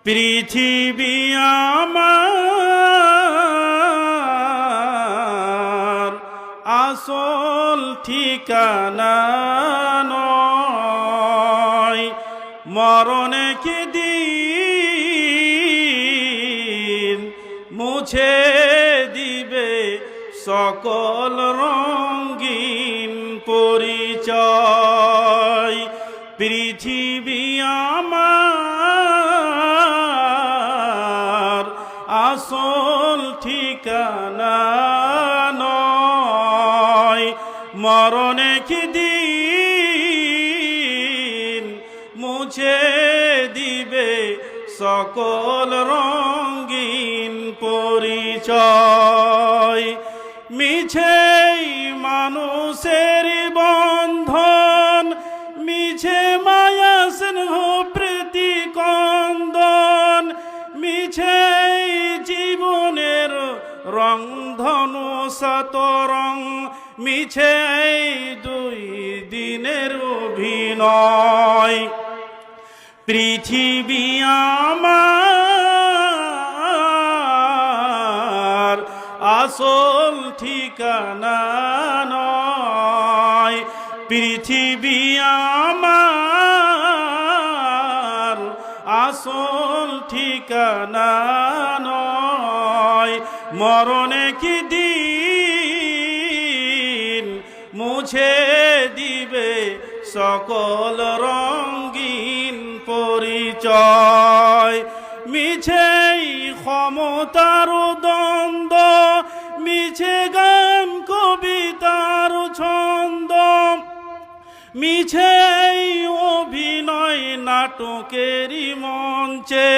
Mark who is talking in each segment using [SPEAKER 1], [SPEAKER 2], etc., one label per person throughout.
[SPEAKER 1] পৃথিবী আমার আসল ঠিকানা নয়, মরণে কি দিন মুছে দিবে সকল রঙিন পরিচয়। পৃথিবী আমার আসল ঠিকানা নয়, মরণে কি দিন মুছে দিবে সকল রঙিন পরিচয়। মিছেই মানুষের বন্ধন, মিছে মায়া স্নেহ প্রীতিকন্দন, মিছেই জীবনের রংধনু শতরং, মিছেই দুই দিনের অভিনয়। পৃথিবী আমার আসল ঠিকানা নয়, পৃথিবী আমার আসল ঠিকানা নয়, মরণে কি দিন মুছে দিবে সকল রঙিন পরিচয়। মিছেই ক্ষমতার দ্বন্দ্ব, মিছে গান কবিতার ছন্দ, মিছেই অভিনয় নাটকেরই মঞ্চে,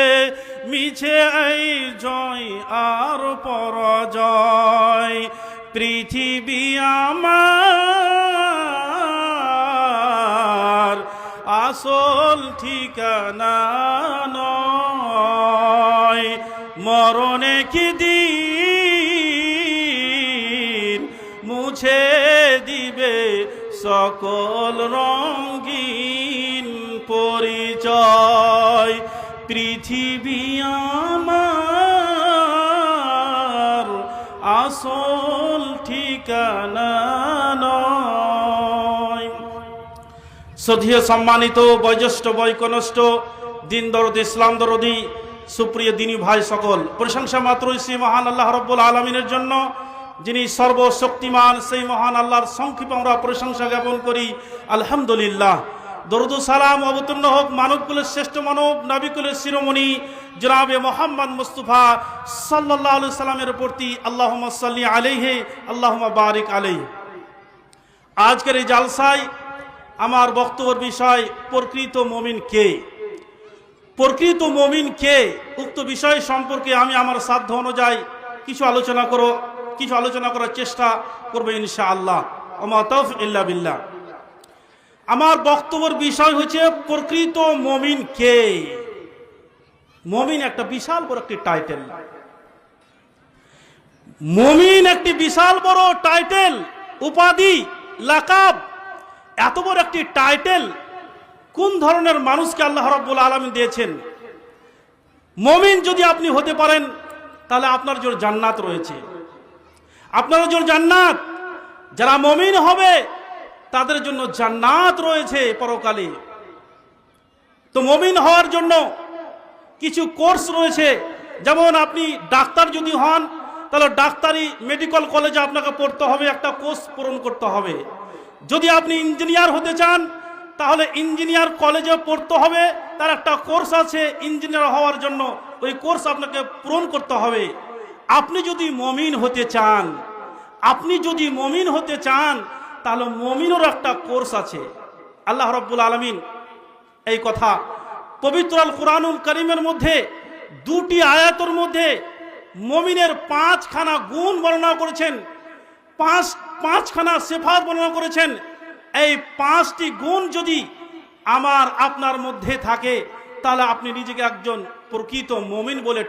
[SPEAKER 1] মিছে এই জয় আর পরাজয়। পৃথিবী আমার আসল ঠিকানা নয়, মরণে কি দিন মুছে দিবে সকল রঙিন পরিচয়। পৃথিবী আমার আসল ঠিকানা নয়। শ্রদ্ধেয় সম্মানিত বয়োজ্যেষ্ঠ বৈকনষ্ঠ দিন দরদি ইসলাম দরদি সুপ্রিয় দিনী ভাই সকল, প্রশংসা মাত্র সেই মহান আল্লাহ রব্বুল আলমিনের জন্য, যিনি সর্বশক্তিমান। সেই মহান আল্লাহর সংক্ষেপে আমরা প্রশংসা জ্ঞাপন করি আলহামদুলিল্লাহ। দরুদ ও সালাম অবতীর্ণ হোক মানবকুলের শ্রেষ্ঠ মানব, নবিকুলের শিরোমণি জনাবে মোহাম্মদ মুস্তাফা সাল্লাল্লাহু আলাইহি সাল্লামের প্রতি। আল্লাহুম্মা সাল্লি আলাইহি আল্লাহুম্মা বারিক আলাইহি। আজকের এই জালসায় আমার বক্তব্যের বিষয় প্রকৃত মুমিন কে। প্রকৃত মুমিন কে, উক্ত বিষয় সম্পর্কে আমি আমার সাধ্য অনুযায়ী কিছু আলোচনা করার চেষ্টা করবো ইনশাআল্লাহ। ওমা তাওফিক ইল্লা বিল্লাহ। আমার বক্তব্যের বিষয় হচ্ছে প্রকৃত মুমিন কে। মুমিন একটা বিশাল বড় একটি টাইটেল, মুমিন একটি বিশাল বড় টাইটেল, উপাধি, লাকাব। এত বড় একটি টাইটেল কোন ধরনের মানুষকে আল্লাহ রাব্বুল আলামিন দিয়েছেন? মুমিন যদি আপনি হতে পারেন তাহলে আপনার জন্য জান্নাত রয়েছে, আপনার জন্য জান্নাত। যারা মুমিন হবে তাদের জন্য জান্নাত রয়েছে পরকালে। তো মুমিন হওয়ার জন্য কিছু কোর্স রয়েছে। যেমন আপনি ডাক্তার যদি হন তাহলে ডাক্তারি মেডিকেল কলেজে আপনাকে পড়তে হবে, একটা কোর্স পূরণ করতে হবে। যদি আপনি ইঞ্জিনিয়ার হতে চান তাহলে ইঞ্জিনিয়ার কলেজে পড়তে হবে, তার একটা কোর্স আছে ইঞ্জিনিয়ার হওয়ার জন্য, ওই কোর্স আপনাকে পূরণ করতে হবে। আপনি যদি মুমিন হতে চান তাহলে মুমিনের একটা কোর্স আছে। আল্লাহ রাব্বুল আলামিন এই কথা পবিত্র আল কুরআনুল কারীমের মধ্যে দুটি আয়াতের মধ্যে মুমিনের পাঁচখানা গুণ বর্ণনা করেছেন, পাঁচখানা সিফাত বর্ণনা করেছেন। এই পাঁচটি গুণ যদি আমার আপনার মধ্যে থাকে তাহলে আপনি নিজেকে একজন প্রকৃত মুমিন বলে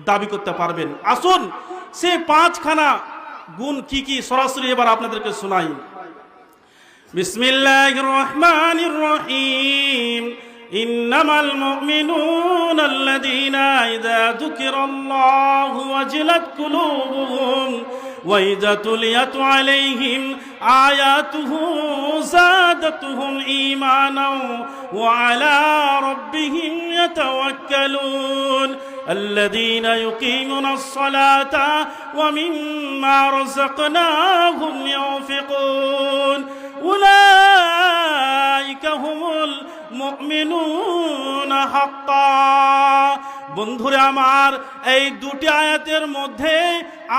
[SPEAKER 1] দাবি করতে পারবেন। আসুন সেই পাঁচখানা গুণ কি কি সরাসরি এবার আপনাদেরকে শোনাই। বিসমিল্লাহির রহমানির রহিম। إنما المؤمنون الذين إذا ذكر الله وجلت قلوبهم وإذا تليت عليهم آياته زادتهم إيمانا وعلى ربهم يتوكلون الذين يقيمون الصلاة ومما رزقناهم ينفقون أولئك هم المؤمنون حقا। বন্ধুরা আমার, এই দুটি আয়াতের মধ্যে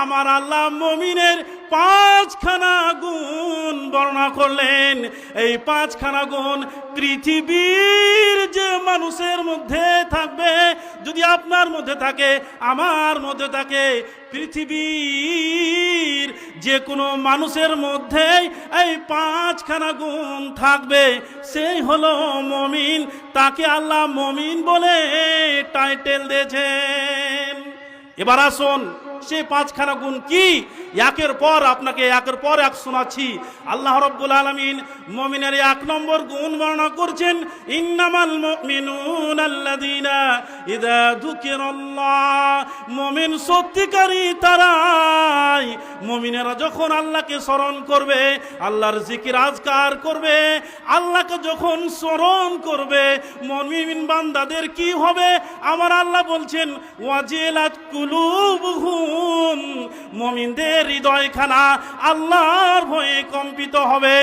[SPEAKER 1] আমার আল্লাহ মুমিনের 5খানা গুণ বর্ণনা করলেন। এই 5খানা গুণ পৃথিবীর যে মানুষের মধ্যে থাকবে, যদি আপনার মধ্যে থাকে, আমার মধ্যে থাকে, পৃথিবীর যে কোনো মানুষের মধ্যে এই 5খানা গুণ থাকবে, সেই হলো মুমিন। তাকে আল্লাহ মুমিন বলে টাইটেল দিয়েছেন। এবার আসুন সেই 5খানা গুণ কি, একের পর আপনাকে একের পর এক শোনাচ্ছি। আল্লাহ রাব্বুল আলামিন মুমিনের 1 নম্বর গুণ বর্ণনা করছেন, ইন্নামাল মুমিনুনা আল্লাযীনা ইযা যুকিরাল্লাহ। মুমিন সত্যিকারী তারাই, মুমিনেরা যখন আল্লাহকে স্মরণ করবে, আল্লাহর জিকির আজকার করবে, আল্লাহকে যখন স্মরণ করবে, মুমিন বান্দাদের কি হবে? আমার আল্লাহ বলছেন, ওয়াজিলাত কুলুবুহুম। মুমিনদের হৃদয়খানা আল্লাহর ভয়ে কম্পিত হবে।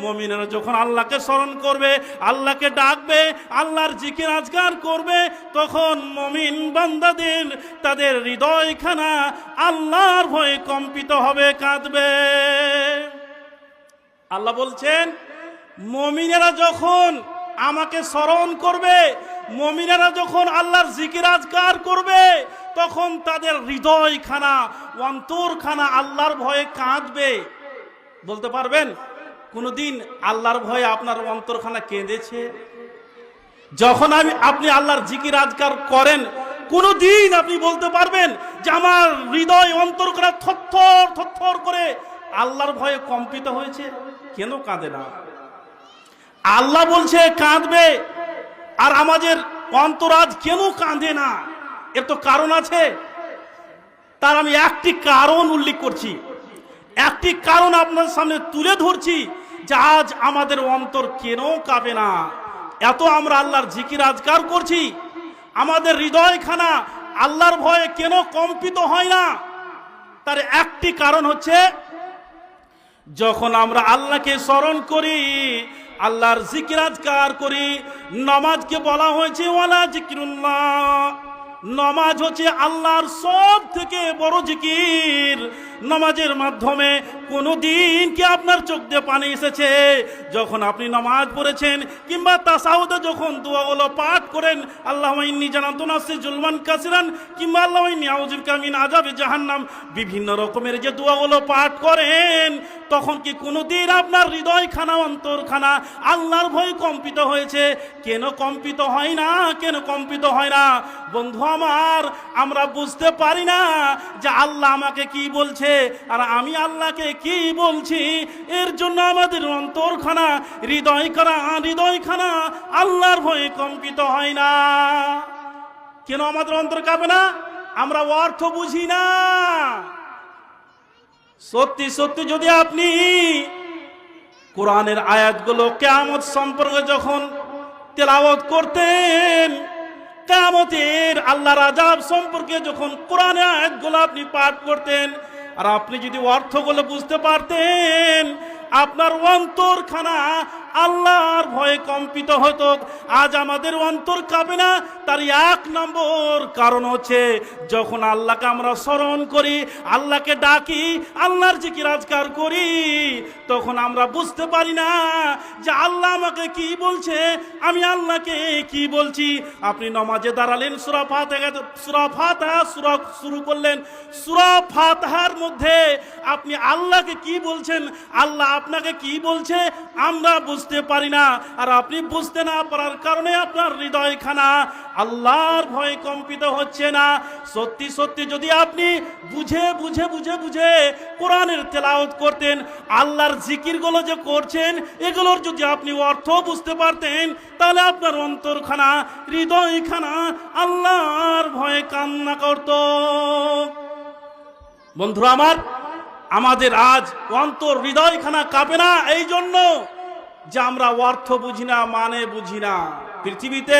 [SPEAKER 1] মুমিনেরা যখন আল্লাহকে স্মরণ করবে, আল্লাহকে ডাকবে, আল্লাহর জিকির আজকার করবে, তখন মুমিন বান্দাদের তাদের হৃদয়খানা আল্লাহর ভয়ে কম্পিত হবে, কাঁদবে। আল্লাহ বলছেন, মুমিনেরা যখন আমাকে স্মরণ করবে, মুমিনেরা যখন আল্লাহর জিকির আজকার করবে, তখন তাদের হৃদয়খানা, অন্তরখানা আল্লাহর ভয়ে কাঁদবে। বলতে পারবেন কোনদিন আল্লাহর ভয়ে আপনার অন্তরখানা কেঁদেছে? যখন আপনি আল্লাহর জিকির আজকার করেন, কোনদিন আপনি বলতে পারবেন যে আমার হৃদয় অন্তরখানা থরথর থরথর করে আল্লাহর ভয়ে কম্পিত হয়েছে? কেন কাঁদে না? আল্লাহ বলছে কাঁদবে, আর আমাদের অন্তরাজ কেন কাঁদে না? এর তো কারণ আছে। তার আমি একটি কারণ উল্লেখ করছি, একটি কারণ আপনার সামনে তুলে ধরছি যে আজ আমাদের অন্তর কেন কাঁপে না। এত আমরা আল্লাহর জিকির আজকার করছি, আমাদের হৃদয়খানা আল্লাহর ভয়ে কেন কম্পিত হয় না? তার একটি কারণ হচ্ছে, যখন আমরা আল্লাহকে স্মরণ করি, আল্লাহর জিকির আজকার করি। নামাজকে বলা হয়েছে ওয়ালা জিকিরুল্লাহ। নামাজ হচ্ছে আল্লাহর সব থেকে বড় জিকির। নামাজের মাধ্যমে কোনদিন কি আপনার চোখ দিয়ে পানি এসেছে যখন আপনি নামাজ পড়েছেন, কিংবা তাসাউদে যখন দোয়াগুলো পাঠ করেন, আল্লাহুম্মা ইন্নী জানাতু নাফসি জুলমান কাসিরান, কিংবা আল্লাহুম্মা ইন্নী আউযু বিকা মিন আযাবি জাহান্নাম, বিভিন্ন রকমের যে দোয়াগুলো পাঠ করেন, তখন কি কোনদিন আপনার হৃদয়খানা অন্তরখানা আল্লাহর ভয়ে কম্পিত হয়েছে? কেন কম্পিত হয় না? কেন কম্পিত হয় না? বন্ধু আমার, আমরা বুঝতে পারি না যে আল্লাহ আমাকে কি বলছে আর আমি আল্লাহকে কি বলছি। এর জন্য আমাদের অন্তরখানা হৃদয়খানা আল্লাহর ভয়ে কম্পিত হয় না। কেন আমাদের অন্তর কাঁপে না? আমরা অর্থ বুঝি না। সত্যি সত্যি যদি আপনি কোরআনের আয়াতগুলো কিয়ামত সম্পর্কে যখন তেলাওয়াত করতেন, কিয়ামতের আল্লাহর আযাব সম্পর্কে যখন কোরআনের আয়াতগুলো আপনি পাঠ করতেন, আর আপনি যদি অর্থগুলো বুঝতে পারতেন, আপনার অন্তরখানা আল্লাহর ভয়ে কম্পিত হতো। আজ আমাদের অন্তর কাঁপে না, তার 1 নম্বর কারণ হচ্ছে, যখন আল্লাহকে আমরা স্মরণ করি, আল্লাহকে ডাকি, আল্লাহর জিকির আজকার করি, তখন আমরা বুঝতে পারি না যে আল্লাহ আমাকে কি বলছে, আমি আল্লাহকে কি বলছি। আপনি নামাজে দাঁড়ালেন, সূরা ফাতিহা শুরু করলেন, সূরা ফাতিহার মধ্যে আপনি আল্লাহকে কি বলছেন, আল্লাহ আপনাকে কি বলছে, আমরা বুঝতে বুঝতে পারি না, আর আপনি বুঝতে না পারার কারণে আপনার হৃদয়খানা আল্লাহর ভয়ে কম্পিত হচ্ছে না। সত্যি সত্যি যদি আপনি বুঝে বুঝে বুঝে বুঝে কোরআনের তেলাওয়াত করতেন, আল্লাহর জিকিরগুলো যে করছেন এগুলোর যদি আপনি অর্থ বুঝতে পারতেন, তাহলে আপনার অন্তরখানা হৃদয়খানা আল্লাহর ভয়ে কান্না করত। বন্ধুরা আমার, আমাদের আজ অন্তর হৃদয়খানা কাঁপে না এই জন্য যে আমরা অর্থ বুঝি না, মানে বুঝি না। পৃথিবীতে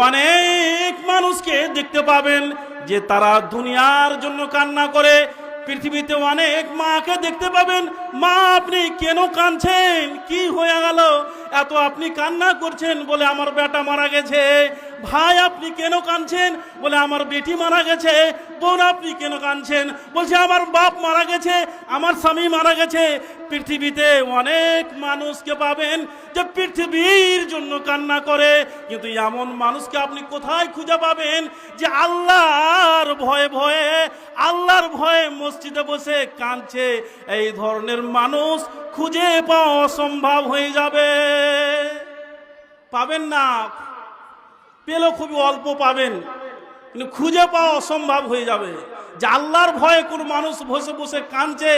[SPEAKER 1] অনেক মানুষকে দেখতে পাবেন যে তারা দুনিয়ার জন্য কান্না করে। পৃথিবীতে অনেক মাকে দেখতে পাবেন, মা আপনি কেন কাঁদছেন, কি হয়ে গেল এত আপনি কান্না করছেন? বলে আমার বেটা মারা গেছে। ভাই আপনি কেন কাঁদছেন? বলে আমার বেটি মারা গেছে। বোন আপনি কেন কাঁদছেন? বলছে আমার বাপ মারা গেছে, আমার স্বামী মারা গেছে। পৃথিবীতে অনেক মানুষকে পাবেন যে পৃথিবীর জন্য কান্না করে, কিন্তু এমন মানুষকে আপনি কোথায় খুঁজে পাবেন যে আল্লাহর ভয়ে ভয়ে আল্লাহর ভয়ে মসজিদে বসে কাঁদছে? এই ধরনের মানুষ খুঁজে পাওয়া অসম্ভব হয়ে যাবে। পাবেন না, পেলেও খুবই অল্প পাবেন, কিন্তু খুঁজে পাওয়া অসম্ভব হয়ে যাবে। যে আল্লাহর ভয়ে কোন মানুষ বসে বসে কাঁদছে,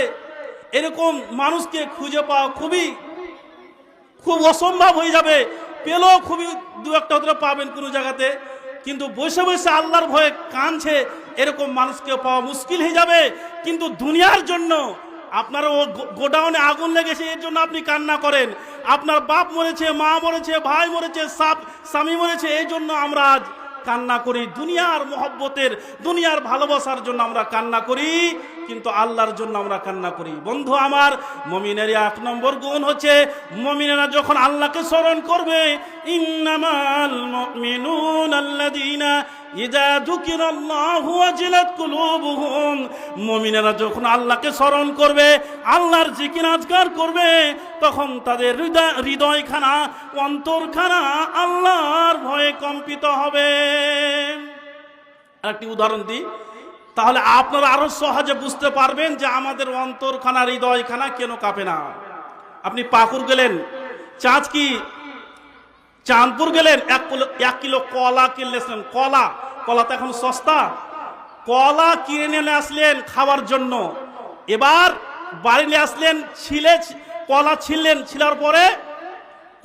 [SPEAKER 1] এরকম মানুষকে খুঁজে পাওয়া খুব অসম্ভব হয়ে যাবে। পেলেও খুবই দু একটা হতে পাবেন কোনো জায়গাতে, কিন্তু বসে বসে আল্লাহর ভয়ে কাঁদছে এরকম মানুষকে পাওয়া মুশকিল হয়ে যাবে। কিন্তু দুনিয়ার জন্য আপনার গোডাউনে আগুন লেগেছে এর জন্য আপনি কান্না করেন, আপনার বাপ মরেছে, মা মরেছে, ভাই মরেছে, স্বামী মরেছে, এই জন্য আমরা আজ কান্না করি। দুনিয়ার মহব্বতের, দুনিয়ার ভালোবাসার জন্য আমরা কান্না করি, কিন্তু আল্লাহর জন্য আমরা কান্না করি। বন্ধু আমার, মুমিনের এক নম্বর গুণ হচ্ছে মুমিনেরা যখন আল্লাহকে স্মরণ করবে, ইন্নামাল মুমিনুনা আল্লাযীনা ইযা যুকিরাল্লাহু ওয়াজিলাত কুলুবুহুম। মুমিনেরা যখন আল্লাহকে স্মরণ করবে, আল্লাহর জিকির আজকার করবে, তখন তাদের হৃদয়খানা অন্তরখানা আল্লাহর ভয়ে কম্পিত হবে। একটি উদাহরণ দিই, তাহলে আপনারা আরো সহজে বুঝতে পারবেন যে আমাদের অন্তরখানা হৃদয়খানা কেন কাঁপে না। আপনি পাকুর গেলেন, চাঁদপুর গেলেন, 1 কিলো কলা কিনলেন। কলা তো এখন সস্তা। কলা কিনে নিয়ে আসলেন খাওয়ার জন্য। এবার বাড়ি নিয়ে আসলেন, কলা ছিললেন, ছিলার পরে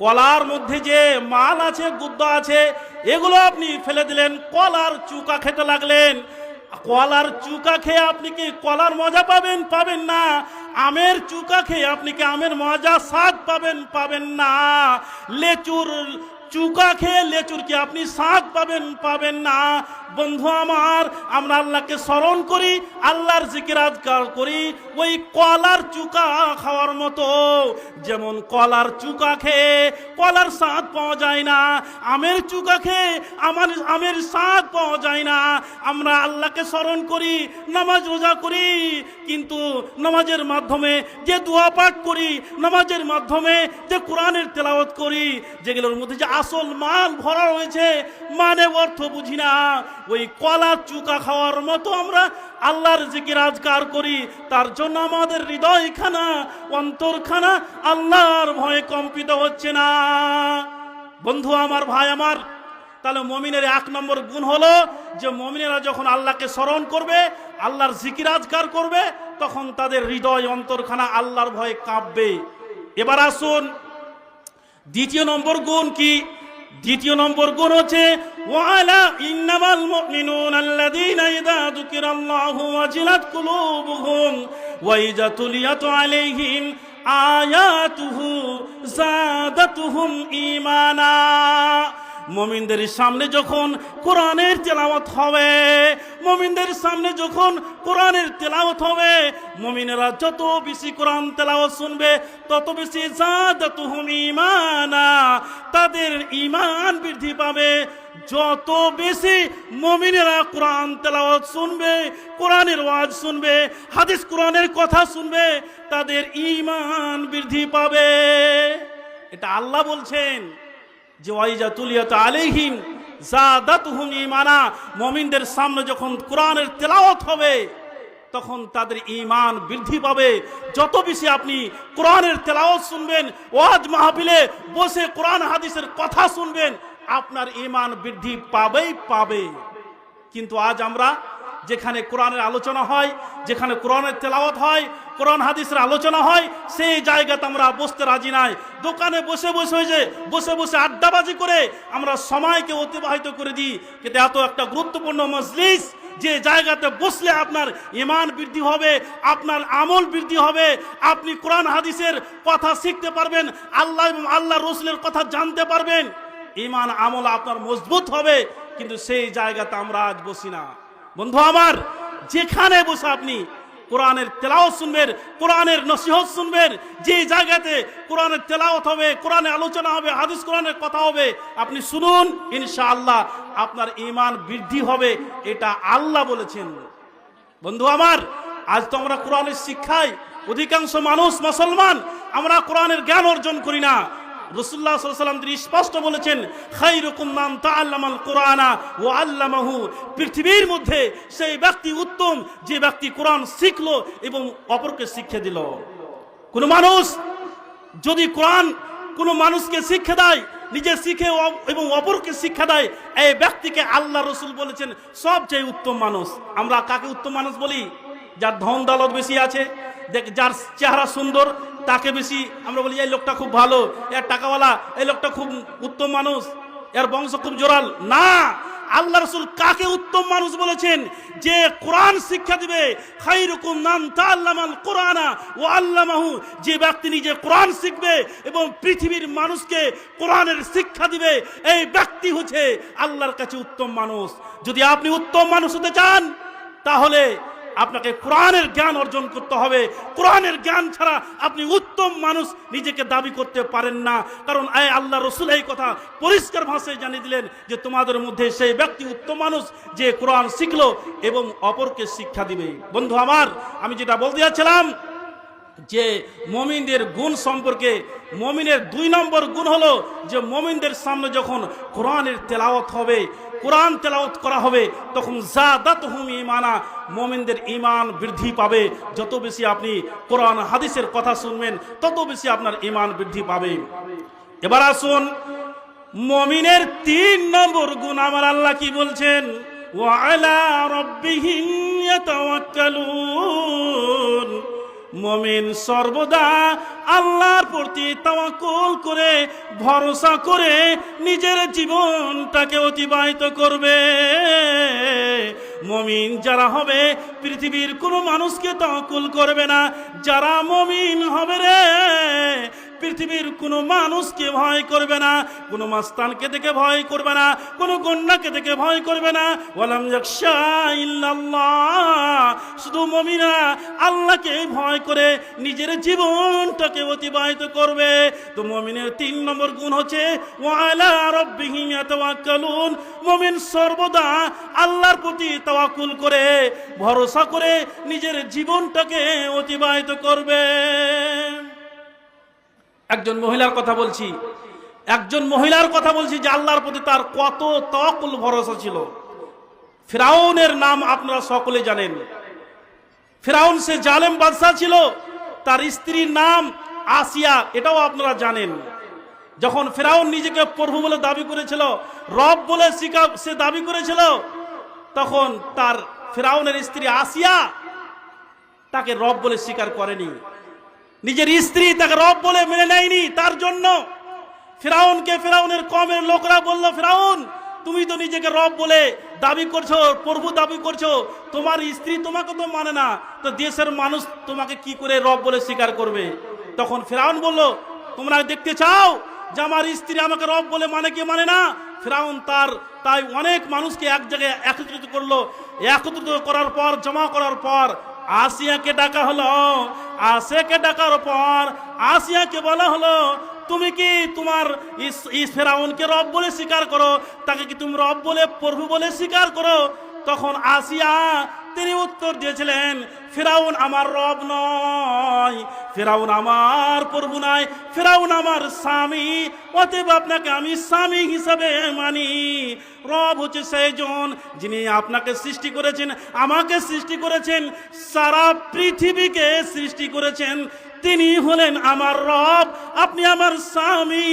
[SPEAKER 1] কলার মধ্যে যে মাল আছে, গুদ্দা আছে, এগুলো আপনি ফেলে দিলেন। কলার চুকা খেতে লাগলেন। কলার চুকা খেয়ে আপনি কি কলার মজা পাবেন? পাবেন না। আমের চুকা খেয়ে আপনি কি আমের মজা, স্বাদ পাবেন? পাবেন না। লেচুর চুকা খেয়ে লেচুর কি আপনি স্বাদ পাবেন? পাবেন না। বন্ধু আমার, আমরা আল্লাহকে স্মরণ করি, আল্লাহর জিকির আজকার করি, ওই কলার চুকা খাওয়ার মতো। যেমন কলার চুকা খেয়ে কলার স্বাদ পাওয়া যায় না, আমের চুকা খেয়ে আমের স্বাদ পাওয়া যায় না। আমরা আল্লাহকে স্মরণ করি, নামাজ রোজা করি, কিন্তু নামাজের মাধ্যমে যে দোয়া পাঠ করি, নামাজের মাধ্যমে যে কোরআনের তেলাওয়াত করি, যেগুলোর মধ্যে যে আসল মান ভরা রয়েছে, মানে অর্থ বুঝি না। ওই কলা চুকা খাওয়ার মতো আমরা আল্লাহর জিকির আজকার করি, তার জন্য আমাদের হৃদয়খানা অন্তরখানা আল্লাহর ভয়ে কম্পিত হচ্ছে না। বন্ধু আমার, ভাই আমার, তাহলে মুমিনের 1 নম্বর গুণ হলো যে মুমিনেরা যখন আল্লাহকে স্মরণ করবে, আল্লাহর জিকির আজকার করবে, তখন তাদের হৃদয় অন্তরখানা আল্লাহর ভয়ে কাঁপবে। এবার আসুন দ্বিতীয় নম্বর গুণ কি? দ্বিতীয় নম্বর গুণ হচ্ছে ওয়ালা ইন্নামাল মুমিনুনা আল্লাযীনা ইযা যুকিরাল্লাহু ওয়াজিলাত কুলুবুহুম ওয়া ইযা তুলিয়াত আলাইহিম আয়াতুহু যাদাতুহুম ঈমানা। মুমিনদের সামনে যখন কোরআনের তেলাওয়াত হবে, মুমিনদের সামনে যখন কোরআনের তেলাওয়াত হবে, মুমিনেরা যত বেশি কোরআন তেলাওয়াত শুনবে, তত বেশি যাদাতুহুম ঈমানা, তাদের ঈমান বৃদ্ধি পাবে। যত বেশি মুমিনেরা কোরআন তেলাওয়াত শুনবে, কোরআনের ওয়াজ শুনবে, হাদিস কোরআনের কথা শুনবে, তাদের ঈমান বৃদ্ধি পাবে। এটা আল্লাহ বলছেন যে ওয়াইজা তুলিয়াত আলাইহিম যাদাতুহুম ঈমানা। মুমিনদের সামনে যখন কোরআনের তেলাওয়াত হবে, তখন তাদের ঈমান বৃদ্ধি পাবে। যত বেশি আপনি কোরআনের তেলাওয়াত শুনবেন, ওয়াজ মাহফিলে বসে কোরআন হাদিসের কথা শুনবেন, আপনার ঈমান বৃদ্ধি পাবেই পাবে। কিন্তু আজ আমরা যেখানে কোরআনের আলোচনা হয়, যেখানে কোরআনের তেলাওয়াত হয়, কোরআন হাদিসের আলোচনা হয়, সেই জায়গাতে আমরা বসতে রাজি নাই। দোকানে বসে বসে আড্ডাবাজি করে আমরা সময়কে অতিবাহিত করে দিই। কিন্তু এত একটা গুরুত্বপূর্ণ মজলিস, যে জায়গাতে বসলে আপনার ঈমান বৃদ্ধি হবে, আপনার আমল বৃদ্ধি হবে, আপনি কোরআন হাদিসের কথা শিখতে পারবেন, আল্লাহ এবং আল্লাহ রসুলের কথা জানতে পারবেন, ঈমান আমল আপনার মজবুত হবে। কিন্তু সেই জায়গাতে আমরা আজ বসি না। বন্ধু আমার, যেখানে বসে আপনি কোরআনের তেলাওয়াত শুনবেন, কোরআনের নসিহত শুনবেন, যে জায়গাতে কোরআনের তেলাওয়াত হবে, কোরআনের আলোচনা হবে, হাদিস কোরআনের কথা হবে, আপনি শুনুন, ইনশাআল্লাহ আপনার ঈমান বৃদ্ধি হবে। এটা আল্লাহ বলেছেন। বন্ধু আমার, আজ তো আমরা কোরআনের শিক্ষায় অধিকাংশ মানুষ মুসলমান আমরা কোরআনের জ্ঞান অর্জন করি না। রাসূলুল্লাহ সাল্লাল্লাহু আলাইহি ওয়াসাল্লাম তিনি স্পষ্ট বলেছেন, খায়রুকুম মান তাআল্লামাল কুরআনা ওয়া আল্লামাহু, পৃথিবীর মধ্যে সেই ব্যক্তি উত্তম যে ব্যক্তি কোরআন শিখলো এবং অপরকে শিক্ষা দিল। কোন মানুষ যদি কোরআন কোনো মানুষকে শিক্ষা দেয়, নিজে শিখে এবং অপরকে শিক্ষা দেয়, এই ব্যক্তিকে আল্লাহ রসুল বলেছেন সবচেয়ে উত্তম মানুষ। আমরা কাকে উত্তম মানুষ বলি? যার ধন দৌলত বেশি আছে, যার চেহারা সুন্দর তাকে বেশি আমরা বলি এই লোকটা খুব ভালো, এর টাকাওয়ালা, এই লোকটা খুব উত্তম মানুষ, এর বংশ খুব জোরাল। না, আল্লাহ রসুল কাকে উত্তম মানুষ বলেছেন? যে কোরআন শিক্ষা দিবে। খায়রুকুম মান তাআল্লামাল কুরআনা ওয়া আল্লামাহু, যে ব্যক্তি নিজে কোরআন শিখবে এবং পৃথিবীর মানুষকে কোরআনের শিক্ষা দিবে, এই ব্যক্তি হচ্ছে আল্লাহর কাছে উত্তম মানুষ। যদি আপনি উত্তম মানুষ হতে চান, তাহলে আপনাকে কোরআনের জ্ঞান অর্জন করতে হবে। কোরআনের জ্ঞান ছাড়া আপনি উত্তম মানুষ নিজেকে দাবি করতে পারেন না। কারণ আল্লাহ রসুল এই কথা পরিষ্কার ভাষায় জানিয়ে দিলেন যে তোমাদের মধ্যে সেই ব্যক্তি উত্তম মানুষ যে কোরআন শিখলো এবং অপরকে শিক্ষা দিবে। বন্ধু আমার, আমি যেটা বলতে যাচ্ছিলাম যে মুমিনদের গুণ সম্পর্কে, মুমিনের 2 নম্বর গুণ হলো যে মুমিনদের সামনে যখন কোরআনের তেলাওয়াত হবে, কোরআন তেলাওয়াত করা হবে, তখন জাদাতহুম ঈমানা, মুমিনদের ঈমান বৃদ্ধি পাবে। যত বেশি আপনি কোরআন হাদিসের কথা শুনবেন, তত বেশি আপনার ঈমান বৃদ্ধি পাবে। এবার আসুন, মুমিনের 3 নম্বর গুণ আমার আল্লাহ কি বলছেন? ওয়া আলা রাব্বিহিম ইয়াতাওয়াক্কালুন, মুমিন সর্বদা আল্লাহর প্রতি তাওয়াক্কুল করে, ভরসা করে নিজের জীবনটাকে অতিবাহিত করবে। মুমিন যারা হবে পৃথিবীর কোনো মানুষকে তাওয়াক্কুল করবে না। যারা মুমিন হবে রে, পৃথিবীর কোনো মানুষকে ভয় করবে না, কোনো মাস্তানকে দেখে ভয় করবে না, কোনো গন্ডাকে দেখে ভয় করবে না। ওয়ালাম ইয়াখশা ইল্লাল্লাহ, শুধু মুমিনরা আল্লাহকে ভয় করে নিজের জীবনটাকে অতিবাহিত করবে। তো মুমিনের 3 নম্বর গুণ হচ্ছে ওয়া আলা রাব্বিহিম ইয়াতাওয়াক্কালুন, মুমিন সর্বদা আল্লাহর প্রতি তাওয়াক্কুল করে, ভরসা করে নিজের জীবনটাকে অতিবাহিত করবে। একজন মহিলার কথা বলছি, যে আল্লাহর প্রতি তার কত তাওয়াক্কুল ভরসা ছিল। ফিরাউনের নাম আপনারা সকলে জানেন। ফিরাউন সে জালেম বাদশা ছিল, তার স্ত্রীর নাম আসিয়া, এটাও আপনারা জানেন। যখন ফিরাউন নিজেকে প্রভু বলে দাবি করেছিল, রব বলে সে দাবি করেছিল, তখন তার ফিরাউনের স্ত্রী আসিয়া তাকে রব বলে স্বীকার করেনি। নিজের স্ত্রী তাকে রব বলে মেনে নেয়নি। তার জন্য ফিরাউনকে ফিরাউনের কওমের লোকরা বলল, ফিরাউন তুমি তো নিজেকে রব বলে দাবি করছো, প্রভু দাবি করছো, তোমার স্ত্রী তোমাকে তো মানে না, তো দেশের মানুষ তোমাকে কি করে রব বলে স্বীকার করবে? তখন ফিরাউন বলল, তোমরা দেখতে চাও যে আমার স্ত্রী আমাকে রব বলে মানে কি মানে না? ফিরাউন তাই অনেক মানুষকে এক জায়গায় একত্রিত করলো। একত্রিত করার পর, জমা করার পর আসিয়াকে ডাকা হলো। আসিয়াকে ডাকার পর আসিয়াকে বলা হলো, তুমি কি তোমার ফিরাউনকে রব বলে স্বীকার করো? তাকে কি তুমি রব বলে, প্রভু বলে স্বীকার করো? তখন আসিয়া তিনি উত্তর দিয়েছিলেন, ফিরাউন আমার রব নয়, ফেরাউন আমার প্রভু নয়, ফেরাউন আমার স্বামী, অতএব আপনাকে আমি স্বামী হিসাবে মানি। রব হচ্ছে সেইজন যিনি আপনাকে সৃষ্টি করেছেন, আমাকে সৃষ্টি করেছেন, সারা পৃথিবীকে সৃষ্টি করেছেন, তিনি হলেন আমার রব। আপনি আমার স্বামী,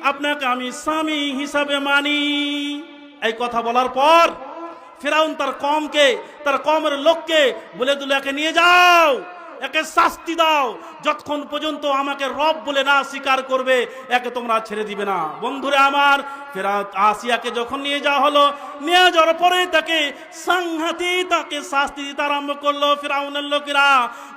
[SPEAKER 1] আপনাকে আমি স্বামী হিসাবে মানি। এই কথা বলার পর ফেরাউন তার কওমকে, তার কওমের লোককে বলে দিল, একে নিয়ে যাও, একে শাস্তি দাও, যতক্ষণ পর্যন্ত আমাকে রব বলে না স্বীকার করবে একে তোমরা ছেড়ে দিবে না। বন্ধুরে আমার, আসিয়াকে যখন নিয়ে যাওয়া হলো, নিয়ে যাওয়ার পরে তাকে সাংঘাতিক তাকে শাস্তি দিতে আরম্ভ করলো ফেরাউনের লোকেরা।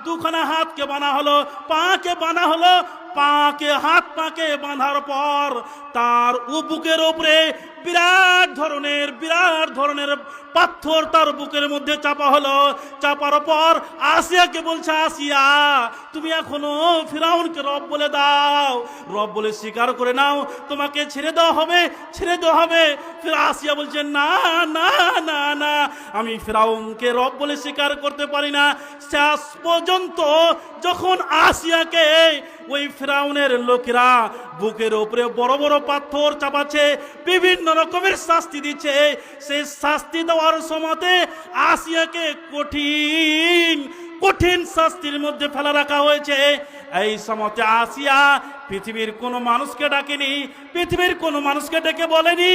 [SPEAKER 1] দুখানা হাতকে বানা হলো, পাকে বানা হলো, পাকে হাত পাকে বাঁধার পর তার বুকের উপরে বিরাট ধরনের পাথর তার বুকের মধ্যে চাপা হলো। চাপার পর আসিয়াকে বলছে, আসিয়া তুমি এখনো ফিরাউনকে রব বলে দাও, রব বলে স্বীকার করে নাও, তোমাকে ছেড়ে দেওয়া হবে, ছেড়ে দেওয়া হবে। ফির আসিয়া বলছে, না না না না, আমি ফিরাউনকে রব বলে স্বীকার করতে পারি না। শেষ পর্যন্ত যখন আসিয়াকে ওই ফিরাউনের লোকেরা বুকের উপরে বড় বড় পাথর চাপাচ্ছে, বিভিন্ন রকমের শাস্তি দিচ্ছে, সেই শাস্তি দেওয়ার সময়তে আসিয়াকে কঠিন শাস্তির মধ্যে ফেলা রাখা হয়েছে। এই সময়তে আসিয়া পৃথিবীর কোনো মানুষকে ডাকেনি, পৃথিবীর কোনো মানুষকে ডেকে বলেনি,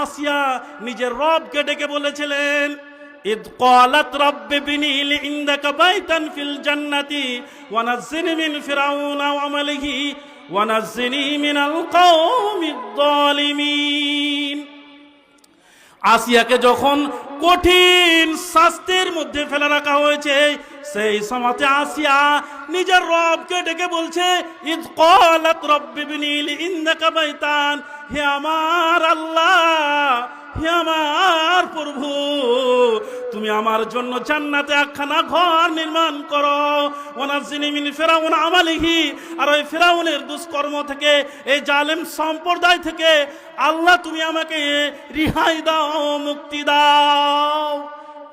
[SPEAKER 1] আসিয়া নিজের রবকে ডেকে বলেছিলেন, إذ قالت رب ابن لي عندك بيتا في الجنة ونجني من فرعون وعمله ونجني من القوم الظالمين। আসিয়াকে যখন কঠিন শাস্তির মধ্যে ফেলে রাখা হয়েছে, সেই সময়তে আসিয়া নিজের রবকে ডেকে বলছে, ইদ ক্বালাত রব্বি ইবনি লি ইনদাকা বাইতান, হে আমার আল্লাহ, হে আমার প্রভু, তুমি আমার জন্য জান্নাতে একখানা ঘর নির্মাণ করো। ওয়ানাজিনি মিন ফিরাউন আমালিহি, আর ওই ফিরাউনের দুষ্কর্ম থেকে, এই জালেম সম্প্রদায় থেকে আল্লাহ তুমি আমাকে রিহাই দাও, মুক্তি দাও।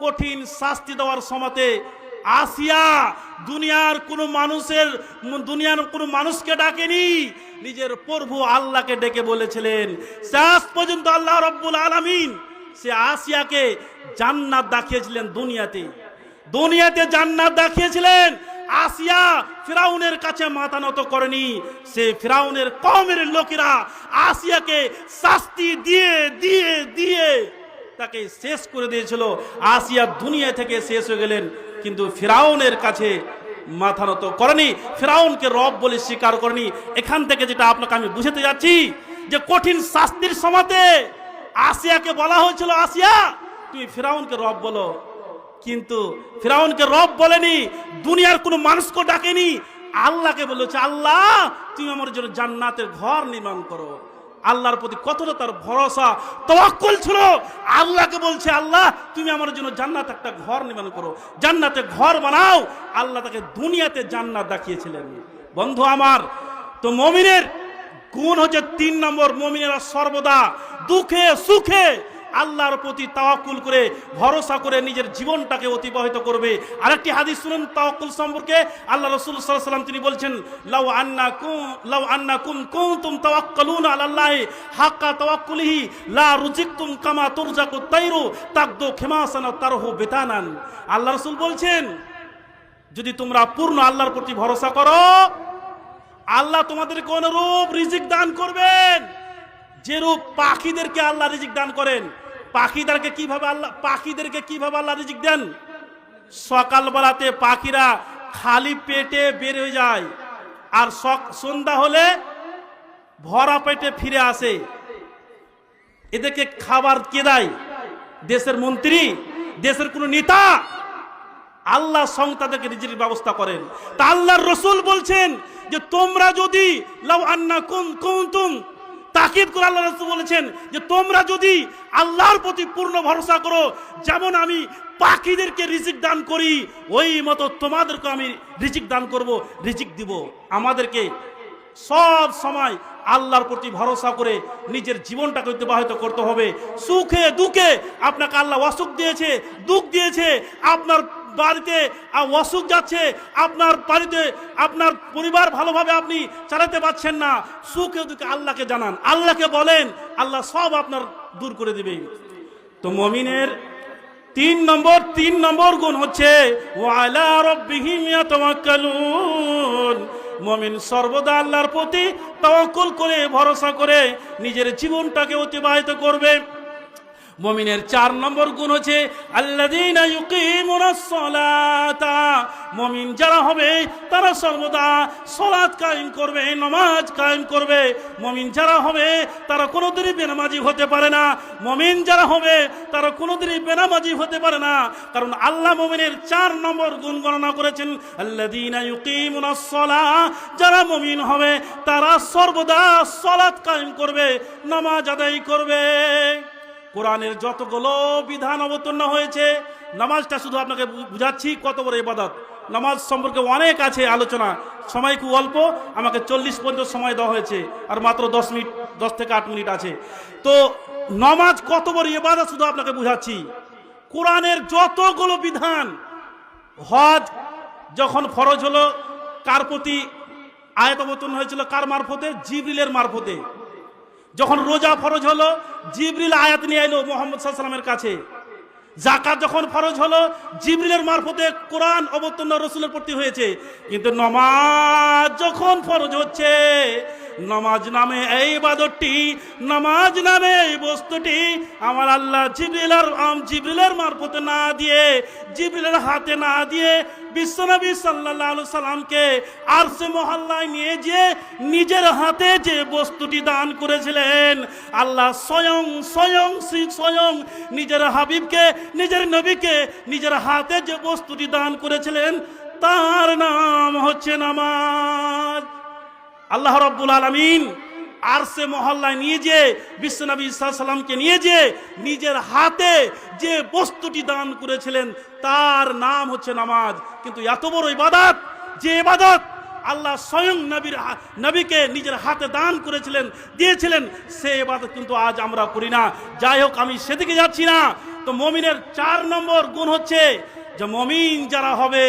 [SPEAKER 1] কঠিন শাস্তি দেওয়ার সময়তে আসিয়া দুনিয়ার কোনো মানুষকে ডাকেনি, নিজের প্রভু আল্লাহকে ডেকে বলেছিলেন। শেষ পর্যন্ত আল্লাহ রাব্বুল আলামিন সে আসিয়াকে জান্নাত দেখিয়েছিলেন। দুনিয়াতে জান্নাত দেখিয়েছিলেন। আসিয়া ফিরাউনের কাছে মাথা নত করেনি। সে ফিরাউনের কওমের লোকেরা আসিয়াকে শাস্তি দিয়ে দিয়ে দিয়ে তাকে শেষ করে দিয়েছিল। আসিয়া দুনিয়া থেকে শেষ হয়ে গেলেন, কিন্তু ফিরাউনের কাছে মাথা নত করেনি, ফিরাউনকে রব বলে স্বীকার করেনি। এখান থেকে যেটা আপনাকে আমি বুঝাতে যাচ্ছি, যে কঠিন শাস্তির সময়তে আসিয়াকে বলা হয়েছিল, আসিয়া তুমি ফিরাউনকে রব বলো, কিন্তু ফিরাউনকে রব বলেনি, দুনিয়ার কোনো মানুষকে ডাকেনি, আল্লাহকে বলেছে, আল্লাহ তুমি আমার জন্য জান্নাতের ঘর নির্মাণ করো। আল্লাহর প্রতি কতটা তার ভরসা, তাওয়াক্কুল ছিল। আল্লাহকে বলছে, আল্লাহ তুমি আমার জন্য জান্নাতে একটা ঘর নির্মাণ করো, জান্নাতে ঘর বানাও। আল্লাহ তাকে দুনিয়াতে জান্নাত দেখিয়েছিলেন। বন্ধু আমার, তো মুমিনের গুণ হচ্ছে 3 নম্বর, মুমিনেরা সর্বদা দুঃখে সুখে আল্লাহর প্রতি তাওয়াক্কুল করে, ভরসা করে নিজের জীবনটাকে অতিবাহিত করবে। আরেকটি হাদিস শুনুন তাওয়াক্কুল সম্পর্কে। আল্লাহ রাসূল সাল্লাল্লাহু আলাইহি ওয়াসাল্লাম তিনি বলছেন, লাউ আন্নাকুম কুনতুম তাওয়াক্কালুনা আলাল্লাহি হাক্কা তাওয়াক্কুলিহি লা রুজিকতুম কামা তুরজাকুত তাইরু তাকদু খিমাসান তারহু বিতানান। আল্লাহ রাসূল বলছেন, যদি তোমরা পূর্ণ আল্লাহর প্রতি ভরসা করো, আল্লাহ তোমাদেরকে অনুরূপ রিজিক দান করবেন, যেরূপ পাখিদেরকে আল্লাহ রিজিক দান করেন। পাখিদেরকে কিভাবে আল্লাহ রিজিক দেন? সকালবেলাতে পাখিরা খালি পেটে বের হয়ে যায়, আর সন্ধ্যা হলে ভরা পেটে ফিরে আসে। এদেরকে খাবার কে দেয়? দেশের মন্ত্রী, দেশের কোন নেতা? আল্লাহ স্বয়ং তাদেরকে রিজিকের ব্যবস্থা করেন। তা আল্লাহর রাসূল বলছেন যে তোমরা যদি লাউ আন্নাকুম কুনতুম, তাকিদ করে আল্লাহ রাসূল বলেছেন যে তোমরা যদি আল্লাহর প্রতি পূর্ণ ভরসা করো, যেমন আমি পাখিদেরকে রিজিক দান করি, ওই মতো তোমাদেরকে আমি রিজিক দান করব, রিজিক দিব। আমাদেরকে সব সময় আল্লাহর প্রতি ভরসা করে নিজের জীবনটাকে অতিবাহিত করতে হবে। সুখে দুঃখে আপনাকে আল্লাহ অসুখ দিয়েছে, দুঃখ দিয়েছে, আপনার বাড়িতে অসুখ যাচ্ছে, আপনার বাড়িতে আপনার পরিবার ভালোভাবে আপনি চালাতে পারছেন না, সুখে দুঃখে আল্লাহকে জানান, আল্লাহকে বলেন, আল্লাহ সব আপনার দূর করে দিবে। তো মুমিনের তিন নম্বর গুণ হচ্ছে ওয়ালা রাব্বিহিম ইয়াতাওয়াক্কালুন। মুমিন সর্বদা আল্লাহর প্রতি তাওয়াক্কুল করে, ভরসা করে নিজের জীবনটাকে অতিবাহিত করবে। মুমিনের 4 নম্বর গুণ হচ্ছে আল্লাযীনা ইউকিমুনাস সালাতা। মুমিন যারা হবে তারা সর্বদা সালাত কায়েম করবে, নামাজ কায়েম করবে। মুমিন যারা হবে তারা কোনোদিনই বেনামাজি হতে পারে না। মুমিন যারা হবে তারা কোনোদিনই বেনামাজি হতে পারে না, কারণ আল্লাহ মুমিনের 4 নম্বর গুণ গণনা করেছেন আল্লাযীনা ইউকিমুনাস সালাহ। যারা মুমিন হবে তারা সর্বদা সালাত কায়েম করবে, নামাজ আদায় করবে। কোরআনের যতগুলো বিধান অবতীর্ণ হয়েছে, নামাজটা শুধু আপনাকে বুঝাচ্ছি কত বড় ইবাদত। নামাজ সম্পর্কে অনেক আছে আলোচনা, সময় খুব অল্প, আমাকে 40 পর্যন্ত সময় দেওয়া হয়েছে, আর মাত্র 10 থেকে 8 মিনিট আছে। তো নামাজ কত বড় ইবাদত শুধু আপনাকে বুঝাচ্ছি। কোরআনের যতগুলো বিধান, হজ যখন ফরজ হলো কার প্রতি আয়াত অবতীর্ণ হয়েছিল, কার মারফতে? জিবরিলের মারফতে। যখন রোজা ফরজ হলো জিবরিল আয়াত নিয়ে এলো মুহাম্মদ সাল্লাল্লাহু আলাইহি ওয়াসাল্লামের কাছে। যাকাত যখন ফরজ হলো জিবরিলের মারফতে কোরআন অবতীর্ণ রাসূলের প্রতি হয়েছে। কিন্তু নামাজ যখন ফরজ হচ্ছে, নামাজ নামে এই ইবাদতটি, নামাজ নামে এই বস্তুটি আমার আল্লাহ জিবরিলের মারফতে না দিয়ে, জিবরিলের হাতে না দিয়ে বিশ্বনবী সাল্লাল্লাহু আলাইহি সাল্লামকে আরশে মহল্লায় নিয়ে যে নিজের হাতে যে বস্তুটি দান করেছিলেন, আল্লাহ স্বয়ং নিজের হাবিবকে, নিজের নবীকে নিজের হাতে যে বস্তুটি দান করেছিলেন তার নাম হচ্ছে নামাজ। আল্লাহ রাব্বুল আলামিন আরশে মহল্লায় নিয়ে যে বিশ্বনবী সাল্লাল্লাহু আলাইহি সাল্লামকে নিয়ে যে নিজের হাতে যে বস্তুটি দান করেছিলেন তার নাম হচ্ছে নামাজ। কিন্তু এত বড় ইবাদত, যে ইবাদত আল্লাহ স্বয়ং নবীকে নিজের হাতে দান করেছিলেন, দিয়েছিলেন, সেই ইবাদত কিন্তু আজ আমরা করি না। যাই হোক, আমি সেদিকে যাচ্ছি না। তো মুমিনের 4 নম্বর গুণ হচ্ছে যে মুমিন যারা হবে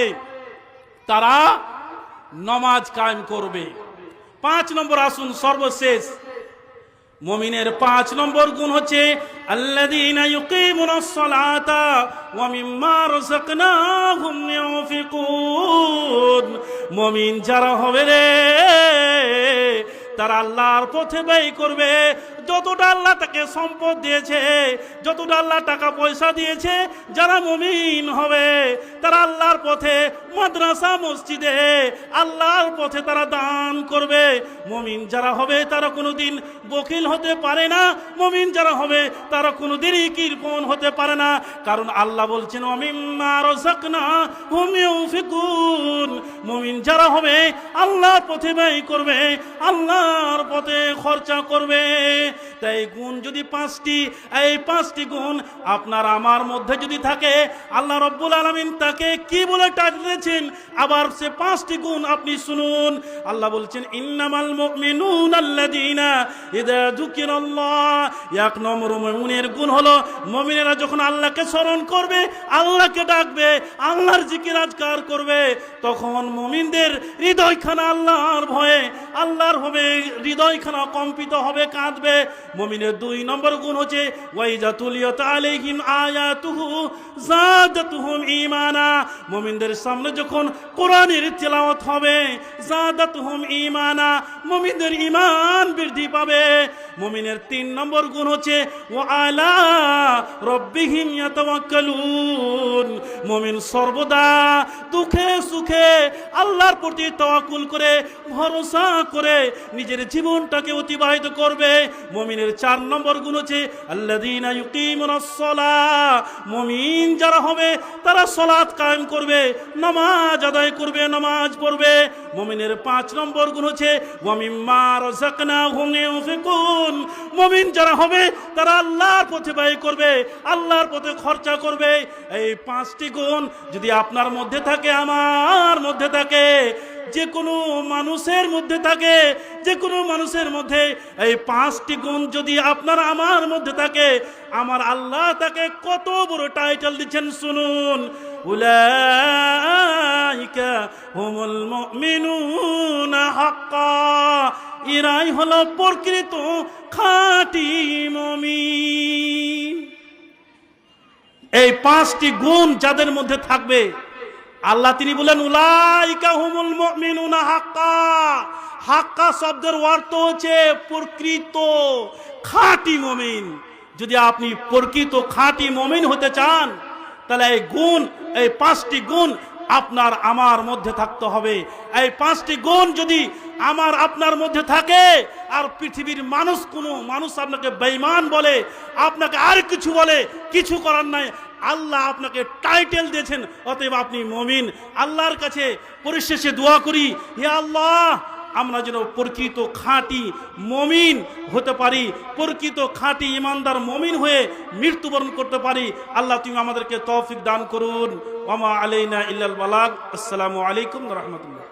[SPEAKER 1] তারা নামাজ কায়েম করবে। 5 নম্বর আসুন, সর্বশেষ মুমিনের 5 নম্বর গুণ হচ্ছে আল্লাযীনা ইউকিমুনাস সালাতা ওয়া মিম্মা রাযাকনাহুম ইউনফিকুন। মুমিন যারা হবে রে তারা আল্লাহর পথে ব্যয় করবে। যতটা আল্লাহ তাকে সম্পদ দিয়েছে, যতটা আল্লাহ টাকা পয়সা দিয়েছে, যারা মুমিন হবে তারা আল্লাহর পথে, মাদ্রাসা মসজিদে আল্লাহর পথে তারা দান করবে। মুমিন যারা হবে তারা কোনোদিন বখিল হতে পারে না। মুমিন যারা হবে তারা কোনোদিনই কৃপণ হতে পারে না, কারণ আল্লাহ বলছেন ওয়া মিম্মা রাযাকনাহুম ইউনফিকুন। মুমিন যারা হবে আল্লাহর পথে ব্যয় করবে, আল্লাহর পথে খরচা করবে। তাই গুণ যদি 5টি, এই 5টি গুণ আপনার আমার মধ্যে যদি থাকে, আল্লাহ রাব্বুল আলামিন তাকে কি বলে ডাকছেন, আবার সে 5টি গুণ আপনি শুনুন। আল্লাহ বলছেন ইন্নামাল মুমিনুনা আল্লাযীনা ইযা যুকিরাল্লাহ। 1 নম্বর মুমিনের গুণ হলো মুমিনেরা যখন আল্লাহকে স্মরণ করবে, আল্লাহকে ডাকবে, আল্লাহর জিকির আজকার করবে, তখন মুমিনদের হৃদয়খানা আল্লাহর ভয়ে, আল্লাহর হবে হৃদয়খানা কম্পিত হবে, কাঁদবে। মুমিনের 2 নম্বর গুণ হচ্ছে ওয়াইজা তুলিয়াত আলাইহিম আয়াতুহু যাদাতুহুম ঈমানা। মুমিনদের সামনে যখন কোরআনের তেলাওয়াত হবে, যাদাতুহুম ঈমানা, মুমিনদের ঈমান বৃদ্ধি পাবে। মুমিনের 3 নম্বর গুণ হচ্ছে ওয়া আলা রাব্বিহিম ইয়াতাওয়াক্কালুন। মুমিন সর্বদা দুঃখে সুখে আল্লাহর প্রতি তাওয়াক্কুল করে, ভরসা করে নিজের জীবনটাকে অতিবাহিত করবে। মুমিনের 4 নম্বর গুণ হচ্ছে আল্লাযীনা ইউকিমুনাস সালাহ। মুমিন যারা হবে তারা সালাত কায়েম করবে, নামাজ আদায় করবে, নামাজ পড়বে। মুমিনের 5 নম্বর গুণ হচ্ছে ওয়া মিম্মা রাযাকনাহুম ইউনফিকুন। মুমিন যারা হবে তারা আল্লাহর পথে ব্যয় করবে, আল্লাহর পথে খরচা করবে। এই 5টি গুণ যদি আপনার মধ্যে থাকে, আমার মধ্যে থাকে, যে কোনো মানুষের মধ্যে থাকে, যে কোনো মানুষের মধ্যে এই 5টি গুণ যদি আপনার আমার মধ্যে থাকে, আমার আল্লাহ তাকে কত বড় টাইটেল দিচ্ছেন শুনুন। উলাইকা হুমুল মুমিনুনা হাক্কা, এরাই হলো প্রকৃত খাঁটি মুমিন। এই পাঁচটি গুণ যাদের মধ্যে থাকবে, আল্লাহ তিনি বলেন উলাইকা হুমুল মুমিনুনা হাক্কা। হাক্কা শব্দের অর্থ হচ্ছে প্রকৃত খাঁটি মুমিন। যদি আপনি প্রকৃত খাঁটি মুমিন হতে চান, তাহলে এই গুণ, এই পাঁচটি গুণ আপনার আমার মধ্যে থাকতে হবে। এই পাঁচটি গুণ যদি আমার আপনার মধ্যে থাকে, আর পৃথিবীর কোনো মানুষ আপনাকে বেঈমান বলে, আপনাকে আর কিছু বলে, কিছু করার নাই। আল্লাহ আপনাকে টাইটেল দিয়েছেন, অতএব আপনি মুমিন। আল্লাহর কাছে পরিশেষে দোয়া করি, হে আল্লাহ, আমরা যেন প্রকৃত খাঁটি মুমিন হতে পারি, প্রকৃত খাঁটি ইমানদার মুমিন হয়ে মৃত্যুবরণ করতে পারি। আল্লাহ তুমি আমাদেরকে তৌফিক দান করুন। ওয়া মা আলাইনা ইল্লাল বালাগ। আসসালামু আলাইকুম ওয়া রাহমাতুল্লাহ।